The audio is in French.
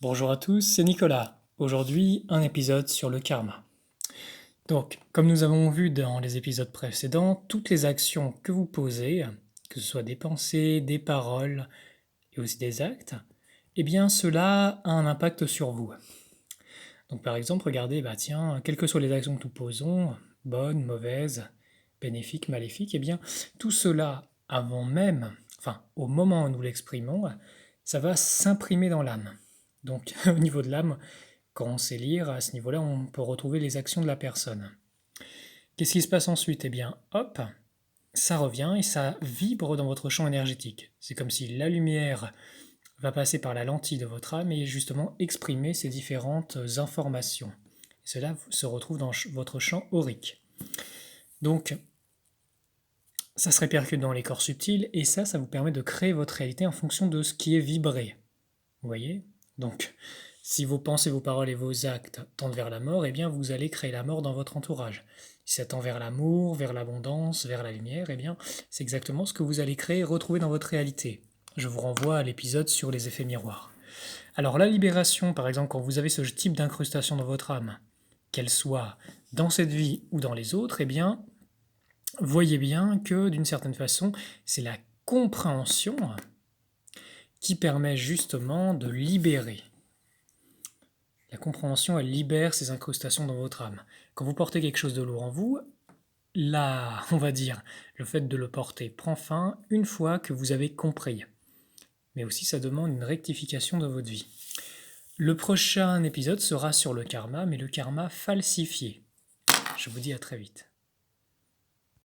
Bonjour à tous, c'est Nicolas. Aujourd'hui, un épisode sur le karma. Donc, comme nous avons vu dans les épisodes précédents, toutes les actions que vous posez, que ce soit des pensées, des paroles et aussi des actes, eh bien cela a un impact sur vous. Donc par exemple, regardez, tiens, quelles que soient les actions que nous posons, bonnes, mauvaises, bénéfiques, maléfiques, eh bien tout cela, avant même, enfin au moment où nous l'exprimons, ça va s'imprimer dans l'âme. Donc au niveau de l'âme, quand on sait lire, à ce niveau-là, on peut retrouver les actions de la personne. Qu'est-ce qui se passe ensuite? Eh bien, hop, ça revient et ça vibre dans votre champ énergétique. C'est comme si la lumière va passer par la lentille de votre âme et justement exprimer ces différentes informations. Cela se retrouve dans votre champ aurique. Donc, ça se répercute dans les corps subtils et ça vous permet de créer votre réalité en fonction de ce qui est vibré. Vous voyez? Donc, si vos pensées, vos paroles et vos actes tendent vers la mort, eh bien vous allez créer la mort dans votre entourage. Si ça tend vers l'amour, vers l'abondance, vers la lumière, eh bien c'est exactement ce que vous allez créer et retrouver dans votre réalité. Je vous renvoie à l'épisode sur les effets miroirs. Alors la libération, par exemple, quand vous avez ce type d'incrustation dans votre âme, qu'elle soit dans cette vie ou dans les autres, eh bien, voyez bien que d'une certaine façon, c'est la compréhension qui permet justement de libérer. La compréhension, elle libère ces incrustations dans votre âme. Quand vous portez quelque chose de lourd en vous, là, on va dire, le fait de le porter prend fin une fois que vous avez compris. Mais aussi, ça demande une rectification de votre vie. Le prochain épisode sera sur le karma, mais le karma falsifié. Je vous dis à très vite.